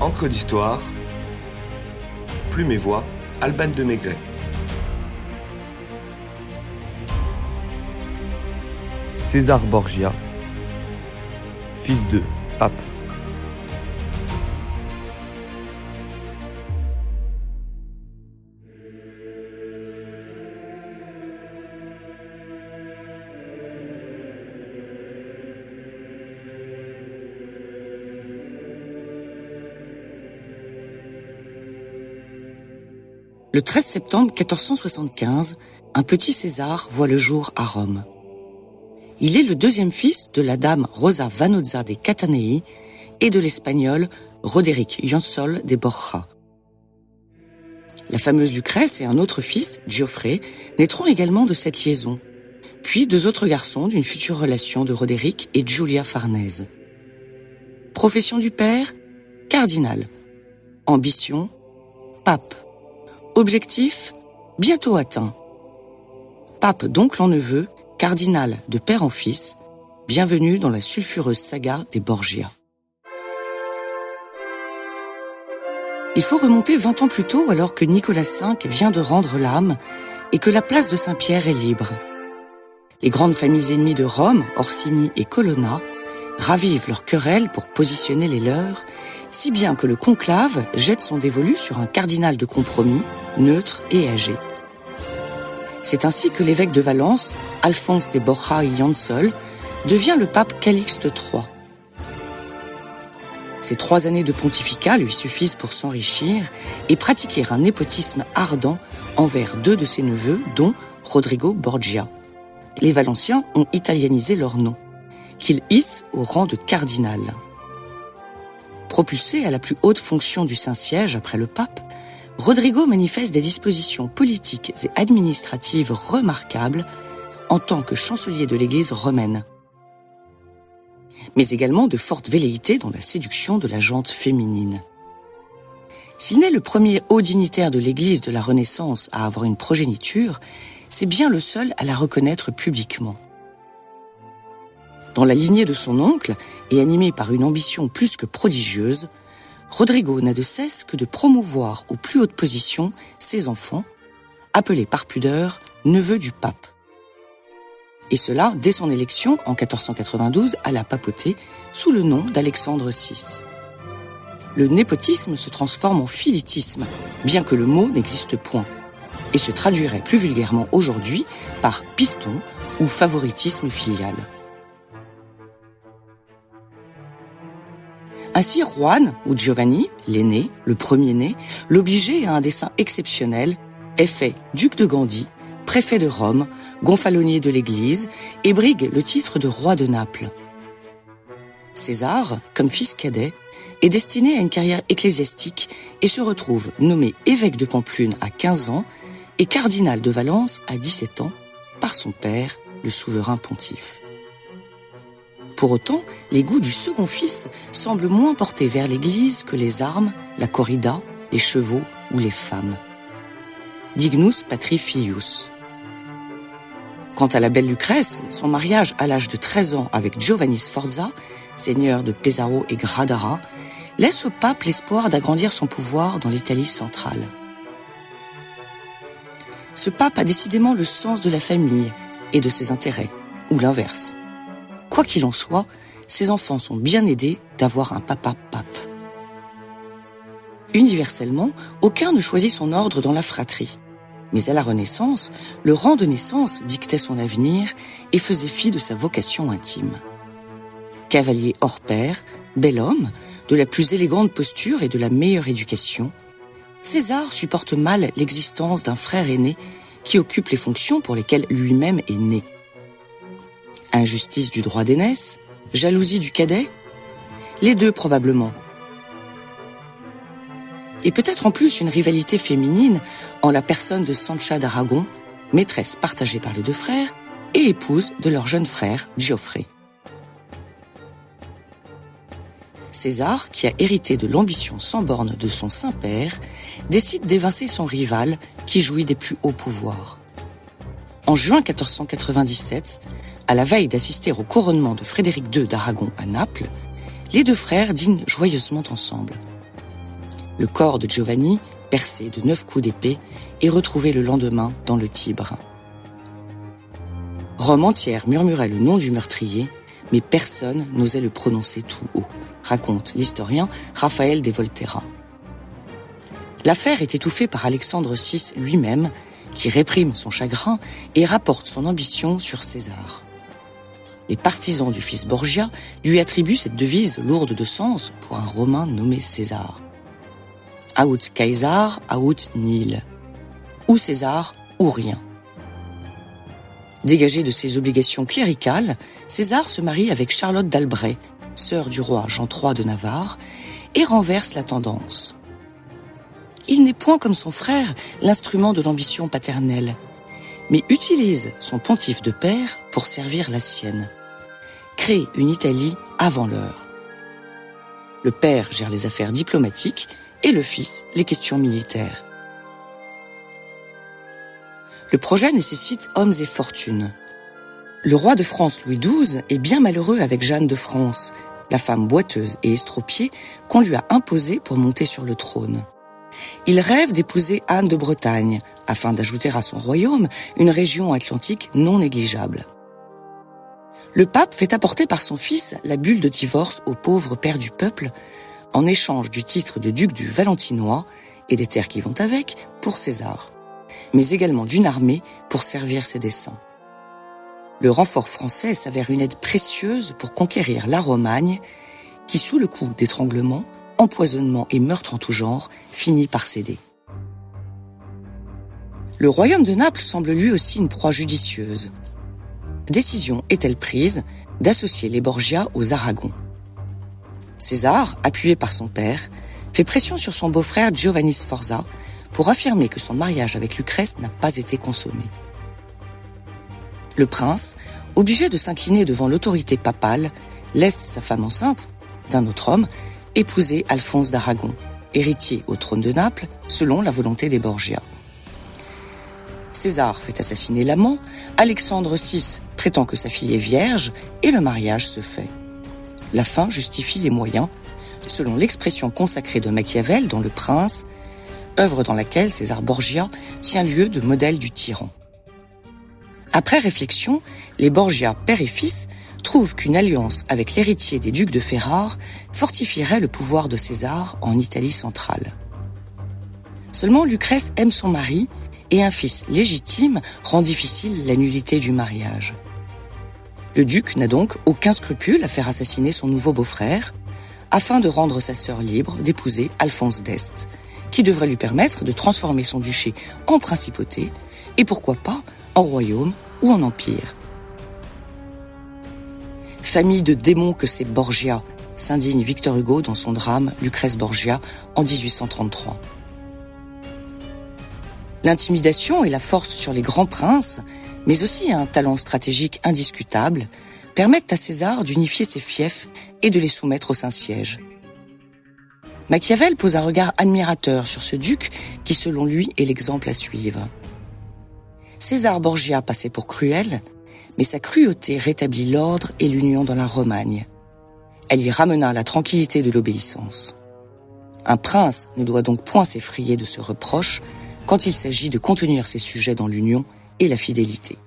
Encre d'histoire, Plume et Voix, Alban de Maigret. César Borgia, fils de Pape. Le 13 septembre 1475, un petit César voit le jour à Rome. Il est le deuxième fils de la dame Rosa Vanozza de Catanei et de l'espagnol Roderick Jansol de Borja. La fameuse Lucrèce et un autre fils, Geoffrey, naîtront également de cette liaison, puis deux autres garçons d'une future relation de Roderick et Giulia Farnese. Profession du père, cardinal. Ambition, pape. Objectif, bientôt atteint. Pape d'oncle en neveu, cardinal de père en fils, bienvenue dans la sulfureuse saga des Borgia. Il faut remonter 20 ans plus tôt alors que Nicolas V vient de rendre l'âme et que la place de Saint-Pierre est libre. Les grandes familles ennemies de Rome, Orsini et Colonna, ravivent leurs querelles pour positionner les leurs, si bien que le conclave jette son dévolu sur un cardinal de compromis, neutre et âgé. C'est ainsi que l'évêque de Valence, Alphonse de Borja y Jansol, devient le pape Calixte III. Ces 3 années de pontificat lui suffisent pour s'enrichir et pratiquer un népotisme ardent envers 2 de ses neveux, dont Rodrigo Borgia. Les Valenciens ont italianisé leur nom, qu'ils hissent au rang de cardinal. Propulsé à la plus haute fonction du Saint-Siège après le pape, Rodrigo manifeste des dispositions politiques et administratives remarquables en tant que chancelier de l'Église romaine, mais également de fortes velléités dans la séduction de la gente féminine. S'il n'est le premier haut dignitaire de l'Église de la Renaissance à avoir une progéniture, c'est bien le seul à la reconnaître publiquement. Dans la lignée de son oncle, et animé par une ambition plus que prodigieuse, Rodrigo n'a de cesse que de promouvoir aux plus hautes positions ses enfants, appelés par pudeur neveux du pape. Et cela dès son élection en 1492 à la papauté sous le nom d'Alexandre VI. Le népotisme se transforme en philitisme, bien que le mot n'existe point, et se traduirait plus vulgairement aujourd'hui par piston ou favoritisme filial. Ainsi, Juan ou Giovanni, l'aîné, le premier-né, l'obligé à un dessein exceptionnel, est fait duc de Gandie, préfet de Rome, gonfalonier de l'Église et brigue le titre de roi de Naples. César, comme fils cadet, est destiné à une carrière ecclésiastique et se retrouve nommé évêque de Pampelune à 15 ans et cardinal de Valence à 17 ans par son père, le souverain pontife. Pour autant, les goûts du second fils semblent moins portés vers l'Église que les armes, la corrida, les chevaux ou les femmes. Dignus patri filius. Quant à la belle Lucrèce, son mariage à l'âge de 13 ans avec Giovanni Sforza, seigneur de Pesaro et Gradara, laisse au pape l'espoir d'agrandir son pouvoir dans l'Italie centrale. Ce pape a décidément le sens de la famille et de ses intérêts, ou l'inverse. Quoi qu'il en soit, ses enfants sont bien aidés d'avoir un papa pape. Universellement, aucun ne choisit son ordre dans la fratrie. Mais à la Renaissance, le rang de naissance dictait son avenir et faisait fi de sa vocation intime. Cavalier hors pair, bel homme, de la plus élégante posture et de la meilleure éducation, César supporte mal l'existence d'un frère aîné qui occupe les fonctions pour lesquelles lui-même est né. Injustice du droit d'aînesse, jalousie du cadet, les deux probablement. Et peut-être en plus une rivalité féminine en la personne de Sancha d'Aragon, maîtresse partagée par les deux frères et épouse de leur jeune frère Geoffrey. César, qui a hérité de l'ambition sans borne de son saint-père, décide d'évincer son rival qui jouit des plus hauts pouvoirs. En juin 1497, à la veille d'assister au couronnement de Frédéric II d'Aragon à Naples, les deux frères dînent joyeusement ensemble. Le corps de Giovanni, percé de 9 coups d'épée, est retrouvé le lendemain dans le Tibre. Rome entière murmurait le nom du meurtrier, mais personne n'osait le prononcer tout haut, raconte l'historien Raphaël de Volterra. L'affaire est étouffée par Alexandre VI lui-même, qui réprime son chagrin et rapporte son ambition sur César. Les partisans du fils Borgia lui attribuent cette devise lourde de sens pour un Romain nommé César. Aut Caesar, aut nihil. Ou César, ou rien. Dégagé de ses obligations cléricales, César se marie avec Charlotte d'Albret, sœur du roi Jean III de Navarre, et renverse la tendance. Il n'est point comme son frère l'instrument de l'ambition paternelle, mais utilise son pontife de père pour servir la sienne. Crée une Italie avant l'heure. Le père gère les affaires diplomatiques et le fils les questions militaires. Le projet nécessite hommes et fortune. Le roi de France Louis XII est bien malheureux avec Jeanne de France, la femme boiteuse et estropiée qu'on lui a imposée pour monter sur le trône. Il rêve d'épouser Anne de Bretagne, afin d'ajouter à son royaume une région atlantique non négligeable. Le pape fait apporter par son fils la bulle de divorce au pauvre père du peuple, en échange du titre de duc du Valentinois et des terres qui vont avec pour César, mais également d'une armée pour servir ses desseins. Le renfort français s'avère une aide précieuse pour conquérir la Romagne, qui sous le coup d'étranglement, empoisonnement et meurtre en tout genre, finit par céder. Le royaume de Naples semble lui aussi une proie judicieuse. Décision est-elle prise d'associer les Borgia aux Aragons. César, appuyé par son père, fait pression sur son beau-frère Giovanni Sforza pour affirmer que son mariage avec Lucrèce n'a pas été consommé. Le prince, obligé de s'incliner devant l'autorité papale, laisse sa femme enceinte d'un autre homme épouser Alphonse d'Aragon, héritier au trône de Naples selon la volonté des Borgia. César fait assassiner l'amant, Alexandre VI prétend que sa fille est vierge et le mariage se fait. La fin justifie les moyens, selon l'expression consacrée de Machiavel dans Le Prince, œuvre dans laquelle César Borgia tient lieu de modèle du tyran. Après réflexion, les Borgia, père et fils, trouvent qu'une alliance avec l'héritier des ducs de Ferrare fortifierait le pouvoir de César en Italie centrale. Seulement Lucrèce aime son mari et un fils légitime rend difficile la nullité du mariage. Le duc n'a donc aucun scrupule à faire assassiner son nouveau beau-frère afin de rendre sa sœur libre d'épouser Alphonse d'Este, qui devrait lui permettre de transformer son duché en principauté et pourquoi pas en royaume ou en empire. Famille de démons que c'est Borgia, s'indigne Victor Hugo dans son drame Lucrèce Borgia en 1833. L'intimidation et la force sur les grands princes, mais aussi un talent stratégique indiscutable, permettent à César d'unifier ses fiefs et de les soumettre au Saint-Siège. Machiavel pose un regard admirateur sur ce duc qui, selon lui, est l'exemple à suivre. César Borgia passait pour cruel, mais sa cruauté rétablit l'ordre et l'union dans la Romagne. Elle y ramena la tranquillité de l'obéissance. Un prince ne doit donc point s'effrayer de ce reproche quand il s'agit de contenir ses sujets dans l'union et la fidélité.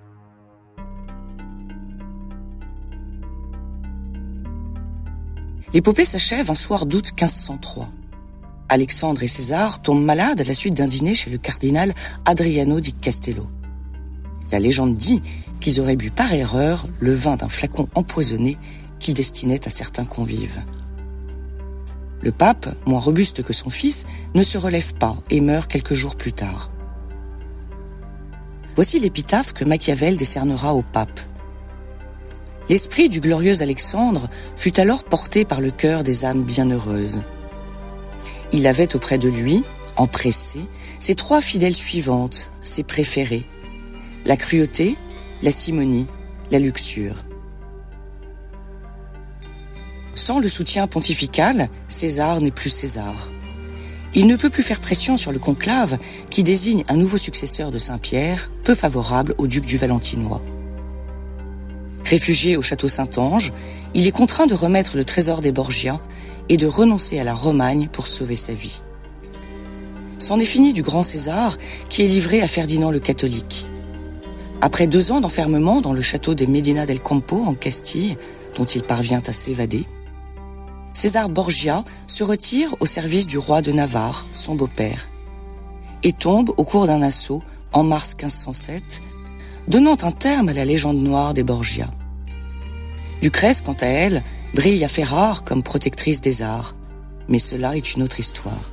L'épopée s'achève un soir d'août 1503. Alexandre et César tombent malades à la suite d'un dîner chez le cardinal Adriano di Castello. La légende dit qu'ils auraient bu par erreur le vin d'un flacon empoisonné qu'ils destinaient à certains convives. Le pape, moins robuste que son fils, ne se relève pas et meurt quelques jours plus tard. Voici l'épitaphe que Machiavel décernera au pape. L'esprit du glorieux Alexandre fut alors porté par le cœur des âmes bienheureuses. Il avait auprès de lui, empressé, ses 3 fidèles suivantes, ses préférées, la cruauté, la simonie, la luxure. Sans le soutien pontifical, César n'est plus César. Il ne peut plus faire pression sur le conclave qui désigne un nouveau successeur de Saint-Pierre, peu favorable au duc du Valentinois. Réfugié au château Saint-Ange, il est contraint de remettre le trésor des Borgia et de renoncer à la Romagne pour sauver sa vie. c'en est fini du grand César qui est livré à Ferdinand le Catholique. Après 2 ans d'enfermement dans le château de Medina del Campo en Castille, dont il parvient à s'évader, César Borgia se retire au service du roi de Navarre, son beau-père, et tombe au cours d'un assaut en mars 1507, donnant un terme à la légende noire des Borgia. Lucrèce, quant à elle, brille à Ferrare comme protectrice des arts, mais cela est une autre histoire.